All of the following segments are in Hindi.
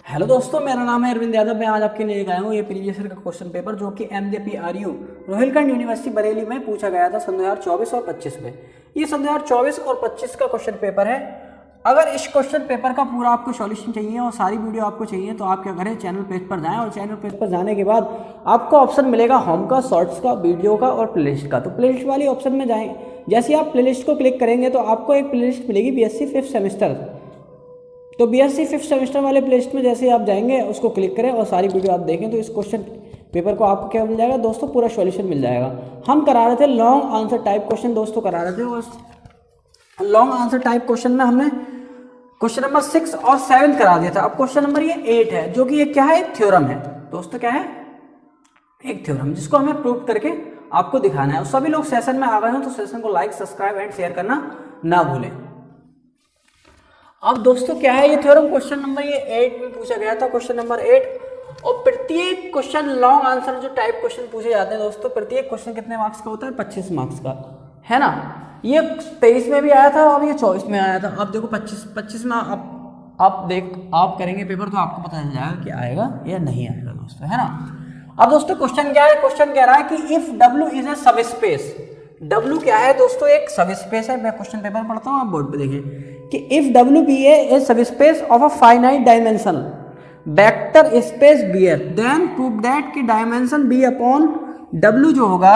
हेलो दोस्तों, मेरा नाम है अरविंद यादव। मैं आज आपके लिए लेकर आया हूँ ये प्रीवियस ईयर का क्वेश्चन पेपर जो कि MJPRU रोहिलखंड यूनिवर्सिटी बरेली में पूछा गया था सन 2024 और 25 में। ये सन 2024 और 25 का क्वेश्चन पेपर है। अगर इस क्वेश्चन पेपर का पूरा आपको सॉल्यूशन चाहिए और सारी वीडियो आपको चाहिए तो आप क्या करें, चैनल पेज पर जाएं और चैनल पेज पर जाने के बाद आपको ऑप्शन मिलेगा होम का, शॉर्ट्स का, वीडियो का और प्लेलिस्ट का। तो प्लेलिस्ट वाली ऑप्शन में जाएँ। जैसे आप प्लेलिस्ट को क्लिक करेंगे तो आपको एक प्लेलिस्ट मिलेगी BSc 5th सेमेस्टर। तो BSc 5th सेमेस्टर वाले प्लेलिस्ट में जैसे आप जाएंगे उसको क्लिक करें और सारी वीडियो आप देखें तो इस क्वेश्चन पेपर को आपको क्या मिल जाएगा दोस्तों, पूरा सॉल्यूशन मिल जाएगा। हम करा रहे थे लॉन्ग आंसर टाइप क्वेश्चन दोस्तों, करा रहे थे। और लॉन्ग आंसर टाइप क्वेश्चन में हमने क्वेश्चन नंबर 6 और 7 करा दिया था। अब क्वेश्चन नंबर ये 8 है जो कि ये क्या है, एक थ्योरम है दोस्तों। क्या है? एक थ्योरम जिसको हमें प्रूव करके आपको दिखाना है। और सभी लोग सेशन में आ गए हो तो सेशन को लाइक, सब्सक्राइब एंड शेयर करना ना भूलें। अब दोस्तों क्या है ये थ्योरम, क्वेश्चन नंबर ये 8 में पूछा गया था, क्वेश्चन नंबर 8। और प्रत्येक क्वेश्चन लॉन्ग आंसर जो टाइप क्वेश्चन पूछे जाते हैं दोस्तों, प्रत्येक क्वेश्चन कितने मार्क्स का होता है? 25 मार्क्स का, है ना। ये 23 में भी आया था और ये 24 में आया था। अब देखो 25 में आप करेंगे पेपर तो आपको पता चल जाएगा कि आएगा या नहीं आएगा दोस्तों, है ना। अब दोस्तों क्वेश्चन क्या है, क्वेश्चन कह रहा है कि इफ W इज ए सब स्पेस। W क्या है दोस्तों? एक सब स्पेस है। मैं क्वेश्चन पेपर पढ़ता हूँ, आप बोर्ड पे देखें कि if W be a subspace of a finite dimension vector space BR then prove that कि डायमेंशन B अपॉन W जो होगा,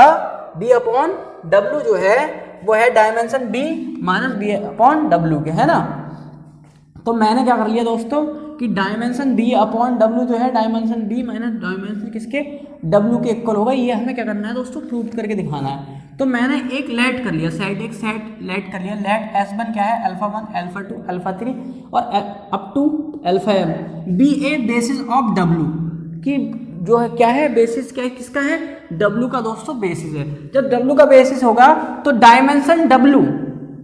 B अपॉन W जो है वो है dimension B minus B upon W के, है ना। तो मैंने क्या कर लिया दोस्तों कि डायमेंशन B अपॉन W जो है डायमेंशन B माइनस डायमेंशन किसके, W के इक्वल होगा। ये हमें क्या करना है दोस्तों, प्रूव करके दिखाना है। तो मैंने एक लेट कर लिया, एक सेट लेट कर लिया। लेट S1 क्या है, α1, α2, α3 और up to αm be a basis of W की जो है क्या है, बेसिस क्या है, किसका है, W का दोस्तों बेसिस है। जब W का बेसिस होगा तो डायमेंशन W,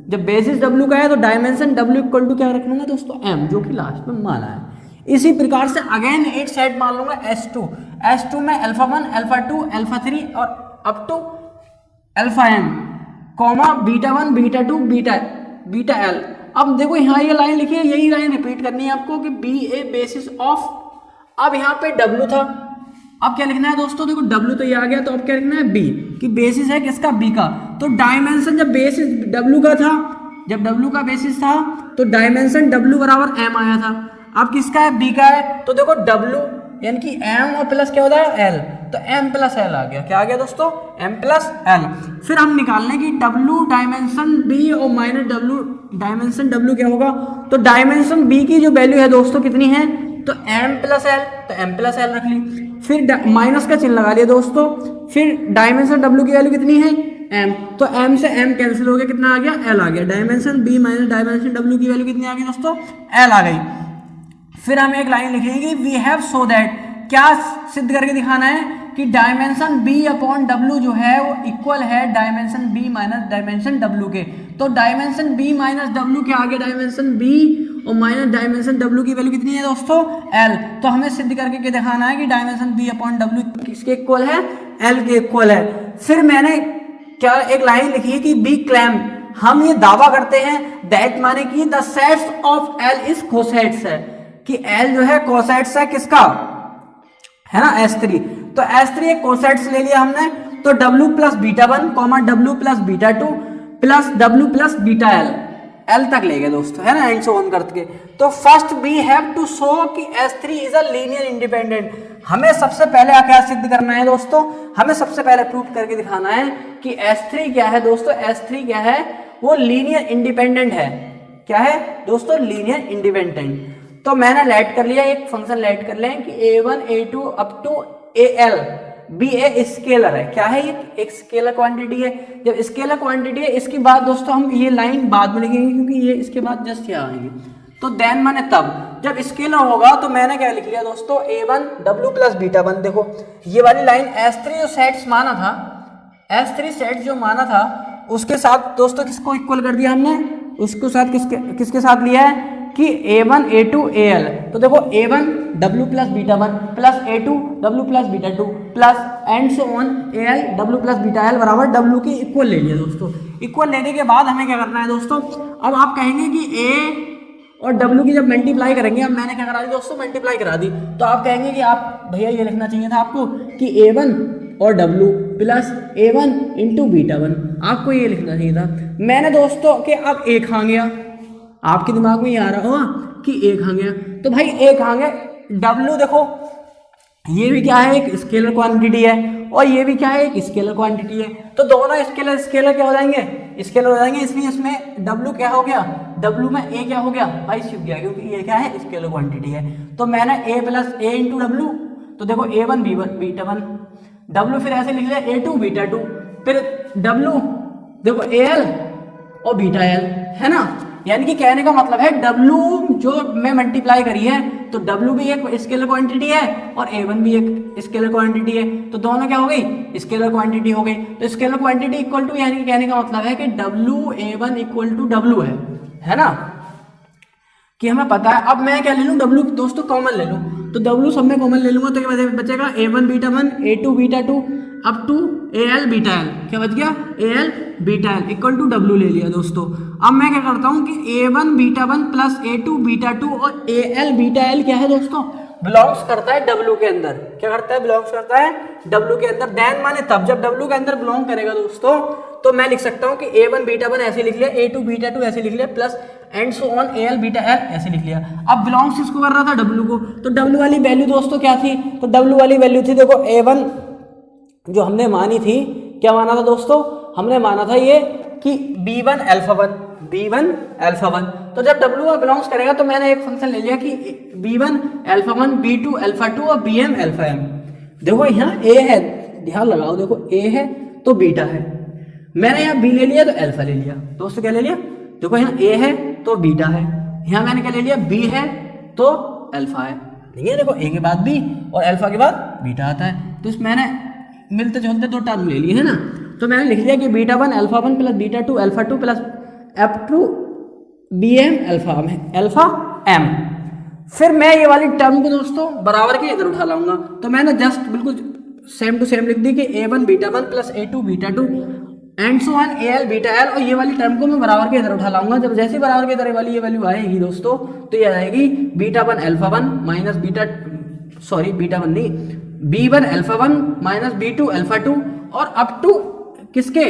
जब बेसिस W का है तो डायमेंशन W इक्वल टू क्या रख लूंगा दोस्तों, M, जो कि लास्ट में माना है। इसी प्रकार से अगेन एक सेट मान लूंगा S2 में α1, α2, α3 और up to αm comma β1, β2, βl। अब देखो यहाँ ये लाइन लिखी है, यही लाइन रिपीट करनी है आपको कि बी ए बेसिस ऑफ। अब यहाँ पे W था, अब क्या लिखना है दोस्तों, देखो W तो ये आ गया, तो अब क्या लिखना है B कि बेसिस है किसका, B का। तो डायमेंशन जब बेसिस W का था, जब W का बेसिस था तो डायमेंशन W बराबर M आया था। अब किसका है, B का है। तो देखो W यानी कि M और प्लस क्या होता है L, तो M प्लस L आ गया। क्या आ गया दोस्तों, M प्लस L। फिर हम निकाल लें कि W डायमेंशन B और माइनस W डायमेंशन W क्या होगा। तो डायमेंशन B की जो वैल्यू है दोस्तों कितनी है, तो M प्लस L, तो M प्लस L रख ली। फिर माइनस का चिन्ह लगा लिया दोस्तों। फिर डायमेंशन W की वैल्यू कितनी है, M, तो M से M कैंसिल हो गया, कितना आ गया, L आ गया। Dimension B minus dimension W की वैल्यू कितनी आ गई दोस्तों, L आ गई। फिर हम एक लाइन लिखेंगे, वी हैव सो दैट, क्या सिद्ध करके दिखाना है कि डायमेंशन B अपॉन W जो है वो इक्वल है dimension B minus dimension W के। तो डायमेंशन B माइनस W के आगे डायमेंशन B और माइनस डायमेंशन W की वैल्यू कितनी है दोस्तों, L। तो हमें सिद्ध करके दिखाना है कि डायमेंशन B अपॉन W किसके इक्वल है, L के इक्वल है। फिर मैंने क्या एक लाइन लिखी है कि बी क्लेम, हम ये दावा करते हैं दैट माने कि the sets of L is cosets है, कि L जो है कोसेट्स है किसका, है ना, S3। तो S3 एक कोसेट्स ले लिया हमने। तो W plus β1 comma W plus β2 plus W plus βl, L तक ले गए दोस्तों, है ना, एंड सो ऑन करके। तो first we have to show कि S3 is a linear independent. हमें सबसे पहले क्या सिद्ध करना है दोस्तों, हमें सबसे पहले प्रूव करके दिखाना है कि S3 क्या है दोस्तों, S3 क्या है, वो लीनियर इंडिपेंडेंट है। क्या है दोस्तों, लीनियर इंडिपेंडेंट। तो मैंने लेट कर लिया, एक फंक्शन लेट कर लें कि A1 A2 up to AL B a scalar है। क्या है, ये एक स्केलर क्वांटिटी है। जब स्केलर क्वांटिटी है, इसकी बात दोस्तों हम ये लाइन बाद में लिखेंगे क्योंकि ये इसके बाद जस्ट यहाँ आएंगे। तो देन माने तब जब स्केलर होगा तो मैंने क्या लिख लिया दोस्तों, A1 W प्लस β1। देखो ये वाली लाइन S3 जो सेट्स माना था, S3 सेट जो माना था उसके साथ दोस्तों किसको इक्वल कर दिया हमने, उसको साथ किसके साथ लिया है कि A1 A2 AL। तो देखो A1 W plus β1 plus A2 W plus β2 plus and so on AL W plus βl बराबर W के इक्वल ले लिया दोस्तों। इक्वल लेने के बाद हमें क्या करना है दोस्तों, अब आप कहेंगे कि और W की जब मल्टीप्लाई करेंगे, अब मैंने क्या करा दी दोस्तों, मल्टीप्लाई करा दी, तो आप कहेंगे कि आप भैया ये लिखना चाहिए था आपको कि A1 और W प्लस A1 इंटू β1, आपको ये लिखना चाहिए था। मैंने दोस्तों कि अब A कहाँ गया, आपके दिमाग में ये आ रहा होगा कि A कहाँ गया, तो भाई A कहाँ गया, W देखो ये भी क्या है, एक स्केलर क्वांटिटी है और ये भी क्या है, एक स्केलर क्वांटिटी है, तो दोनों स्केलर स्केलर क्या हो जाएंगे, स्केलर हो जाएंगे, इसलिए इसमें W क्या हो गया, W में A क्या हो गया भाई, शिफ्ट गया, क्योंकि ये क्या है, स्केलर क्वांटिटी है। तो मैंने A plus A into W, तो देखो A1 β1, W फिर ऐसे लिख लिया A2 β2, फिर W देखो AL और βL, है ना, यानी कि कहने का मतलब है W जो मैं मल्टीप्लाई करी है, तो W भी एक स्केलर क्वांटिटी है और A1 भी एक स्केलर क्वांटिटी है, तो दोनों क्या हो गई, स्केलर क्वांटिटी हो गई। तो स्केलर क्वांटिटी इक्वल टू, यानी कि कहने का मतलब है कि WA1 इक्वल टू W है ना, कि हमें पता है। अब मैं क्या ले लूँ, W दोस्तों कॉमन ले लूँ, तो W सब में कॉमन ले लूंगा, तो क्या बचेगा, A1 β1 A2 β2 up to AL βL, क्या बच गया, AL βL equal to W ले लिया दोस्तों। अब मैं क्या करता हूँ कि A1 β1 प्लस A2 β2 और AL βL क्या है दोस्तों, बिलोंग्स करता है W के अंदर, क्या करता है, बिलोंग्स करता है W के अंदर। देन माने तब जब W के अंदर बिलोंग करेगा दोस्तों, तो मैं लिख सकता हूँ कि A1 β1 ऐसे लिख लिया, A2 β2 ऐसे लिख लिया, plus and so on AL βL ऐसे लिख लिया। अब बिलोंग्स इसको कर रहा था W को, तो W वाली वैल्यू दोस्तों क्या थी, तो W वाली वैल्यू थी देखो A1 जो हमने मानी थी, क्या माना था दोस्तों, हमने माना था ये कि B1 अल्फा 1, तो जब W बिलोंग्स करेगा तो मैंने एक फंक्शन ले लिया कि B1 अल्फा 1 B2 अल्फा 2 और BM अल्फा M। देखो यहाँ A है, ध्यान लगाओ, देखो A है तो बीटा है, मैंने यहाँ B ले लिया तो अल्फा ले लिया दोस्तों, क्या ले लिया, देखो यहाँ A है तो बीटा है, यहाँ मैंने क्या ले लिया, B है तो अल्फा है, ठीक है, देखो A के बाद B और अल्फा के बाद बीटा आता है, तो मैंने मिलते जुलते दो टर्म ले लिए है ना, तो मैंने लिख लिया कि β1 alpha 1 plus β2 alpha 2 plus f2 BM alpha M। फिर मैं ये वाली टर्म को दोस्तों बराबर के इधर उठा लाऊंगा, तो मैंने जस्ट बिल्कुल सेम टू सेम लिख दी कि A1 β1 plus A2 β2 and so on AL βL, और ये वाली टर्म को मैं बराबर के इधर उठा लाऊंगा। जब जैसे ही बराबर के इधर वाली ये वैल्यू आएगी दोस्तों, तो ये आएगी β1 अल्फा 1 माइनस β1 नहीं, B1 alpha 1 minus B2 alpha 2 और अप टू किसके,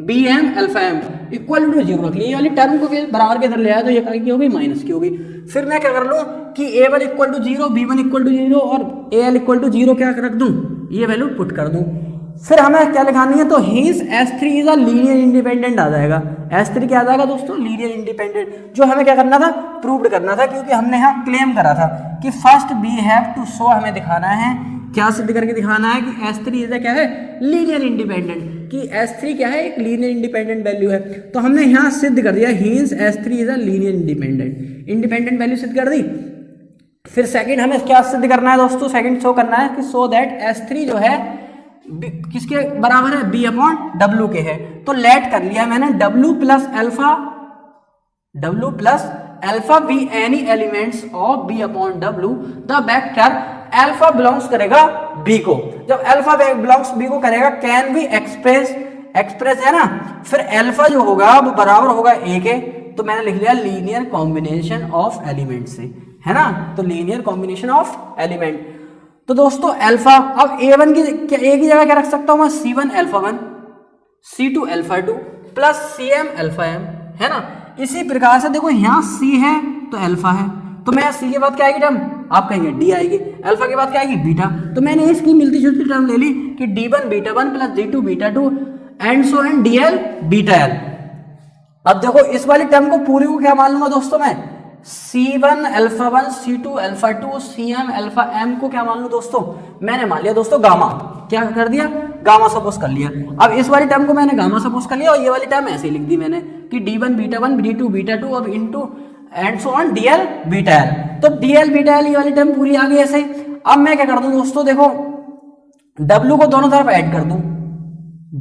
BM alpha M equal to 0 रख लिया। ये वाली टर्म को बराबर के इधर ले आया, तो ये की हो गई, माइनस की हो गई। फिर मैं क्या कर लूँ कि A1 equal to 0 B1 equal to 0 और AL इक्वल टू 0 क्या रख दूँ, ये वैल्यू पुट कर दूँ। फिर हमें क्या लिखानी है, तो hence S3 is a linear independent आ जाएगा। S3 क्या आ जाएगा दोस्तों, लीनियर इंडिपेंडेंट, जो हमें क्या करना था, प्रूव्ड करना था, क्योंकि हमने यहाँ क्लेम करा था कि first we have to show, हमें दिखाना है, क्या सिद्ध करके दिखाना है कि S3 इज क्या है, लीनियर इंडिपेंडेंट, कि S3 क्या है, एक लीनियर इंडिपेंडेंट वैल्यू है। तो हमने यहाँ सिद्ध कर दिया hints S3 is a linear independent value सिद्ध कर दी। फिर सेकंड हमें क्या सिद्ध करना है दोस्तों, सेकंड शो करना है कि सो दैट S3 जो है किसके बराबर है, B अपॉन W के है। तो लेट कर लिया मैंने W plus alpha be any elements of B upon W, the vector alpha belongs करेगा B को। जब अल्फा बिलोंग्स B को करेगा, कैन बी एक्सप्रेस है ना, फिर अल्फा जो होगा वो बराबर होगा A के, तो मैंने लिख लिया लीनियर कॉम्बिनेशन ऑफ एलिमेंट से, है ना, तो लीनियर कॉम्बिनेशन ऑफ एलिमेंट। तो दोस्तों अल्फा, अब A1 की A की जगह क्या रख सकता हूँ मैं, C1 alpha 1 C2 alpha 2 plus CM alpha M, है ना। इसी प्रकार से देखो यहाँ C है तो अल्फा है, तो मैं C के बाद क्या आएगी टर्म, आप कहेंगे D आएगी, अल्फा के बाद क्या आएगी, बीटा, तो मैंने इसकी मिलती जुलती टर्म ले ली कि D1 β1 plus D2 β2 and so and DL βL। अब देखो इस वाली टर्म को पूरी को क्या मान लूंगा दोस्तों, मैं C1 alpha 1 C2 alpha 2 CM alpha M को क्या मान लूं दोस्तों, मैंने मान लिया दोस्तों गामा, क्या कर दिया, गामा सपोज कर लिया। अब इस वाली टर्म को मैंने गामा सपोज कर लिया, और ये वाली टर्म ऐसे लिख दी मैंने कि D1 β1 D2 β2 अब into and so on DL βL। तो DL βL ये वाली टर्म पूरी आ गई ऐसे। अब मैं क्या कर दूं दोस्तों, देखो W को दोनों तरफ ऐड कर दूं,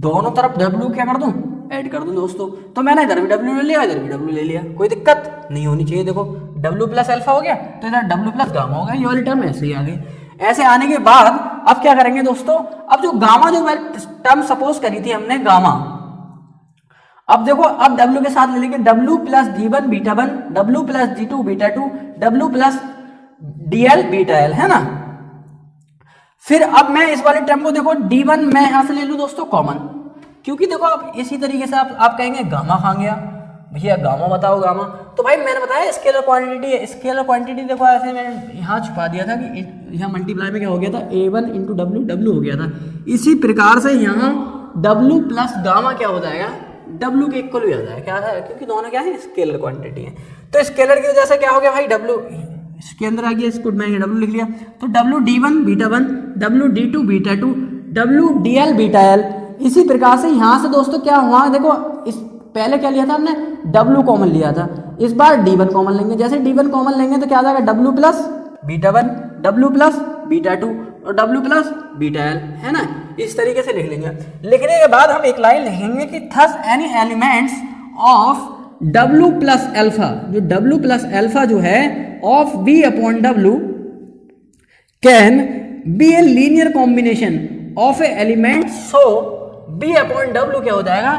दोनों तरफ W क्या कर दूं, ऐड कर दूं दोस्तों। तो मैंने इधर भी W ले लिया, इधर भी W ले लिया, कोई दिक्कत नहीं होनी चाहिए। देखो W प्लस अल्फा हो गया, तो इधर W प्लस गामा हो गया, ये वाली टर्म ऐसे ही आ गई। ऐसे आने के बाद अब क्या करेंगे दोस्तों, अब जो गामा जो टर्म सपोज करी थी हमने गामा, अब देखो, अब W के साथ ले लेंगे W plus D1 beta 1, W plus D2 beta 2, W plus DL beta L, है ना। फिर अब मैं इस वाले टर्म को देखो D1 मैं यहां से ले लूं दोस्तों कॉमन, क्योंकि देखो आप इसी तरीके से आप कहेंगे गामा खा गया भैया, गामा बताओ गामा, तो भाई मैंने बताया स्केलर क्वांटिटी है। स्केलर क्वांटिटी देखो ऐसे मैंने यहाँ छुपा दिया था कि यहाँ मल्टीप्लाई में क्या हो गया था, A1 इंटू W हो गया था। इसी प्रकार से यहाँ W प्लस गामा क्या हो जाएगा, W के इक्वल भी आ जाएगा, क्या है, क्योंकि दोनों क्या है स्केलर क्वांटिटी है। तो स्केलर की वजह से क्या हो गया भाई, W इसके अंदर आ गया, इसको मैंने W लिख लिया, तो W D1 beta 1, W D2 beta 2, W DL beta L। इसी प्रकार से यहाँ से दोस्तों क्या हुआ, देखो इस पहले क्या लिया था हमने, W कॉमन लिया था, इस बार D1 कॉमन लेंगे। जैसे D1 कॉमन लेंगे तो क्या आ जाएगा, W plus beta 1, W plus beta 2 और W प्लस बीटा L, है ना। इस तरीके से लिख लेंगे। लिखने के बाद हम एक लाइन लिखेंगे कि thus any elements of W plus alpha, जो W प्लस एल्फा जो है of B upon W can be a linear combination of A element, so B upon W क्या हो जाएगा,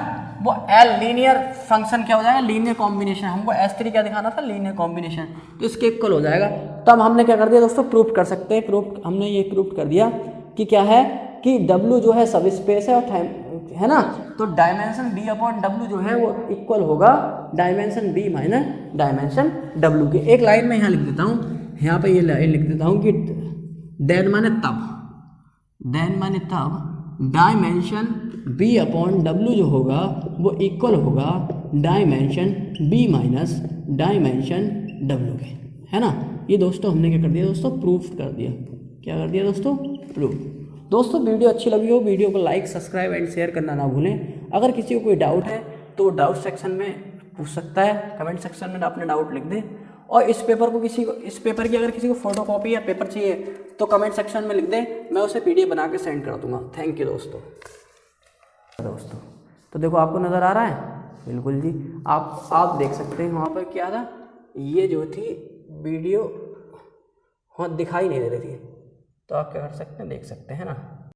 वो L लीनियर फंक्शन क्या हो जाएगा, लीनियर कॉम्बिनेशन। हमको S तरीका दिखाना था, लीनियर कॉम्बिनेशन, तो इसके इक्वल हो जाएगा। तब हमने क्या कर दिया दोस्तों, प्रूफ कर सकते हैं, प्रूफ हमने ये प्रूफ कर दिया कि क्या है कि W जो है सब स्पेस है और टाइम, है ना। तो डायमेंशन B अपॉन W जो है वो इक्वल होगा dimension B minus dimension W के। एक लाइन में यहाँ लिख देता हूँ, यहाँ पे ये लाइन लिख देता हूँ कि देन माने तब डायमेंशन B अपॉन W जो होगा वो इक्वल होगा dimension B minus dimension W के, है ना। ये दोस्तों हमने क्या कर दिया दोस्तों, प्रूफ कर दिया। क्या कर दिया दोस्तों, प्रूफ। दोस्तों वीडियो अच्छी लगी हो, वीडियो को लाइक सब्सक्राइब एंड शेयर करना ना भूलें। अगर किसी को कोई डाउट है तो डाउट सेक्शन में पूछ सकता है, कमेंट सेक्शन में अपने डाउट लिख दे। और इस पेपर की अगर किसी को फोटोकॉपी या पेपर चाहिए तो कमेंट सेक्शन में लिख दे, मैं उसे PDF बना के सेंड कर दूंगा। थैंक यू दोस्तों। तो देखो आपको नज़र आ रहा है, बिल्कुल जी, आप देख सकते हैं वहाँ पर क्या था, ये जो थी वीडियो हाँ दिखाई नहीं दे रही थी, तो आप क्या कर सकते हैं, देख सकते हैं ना।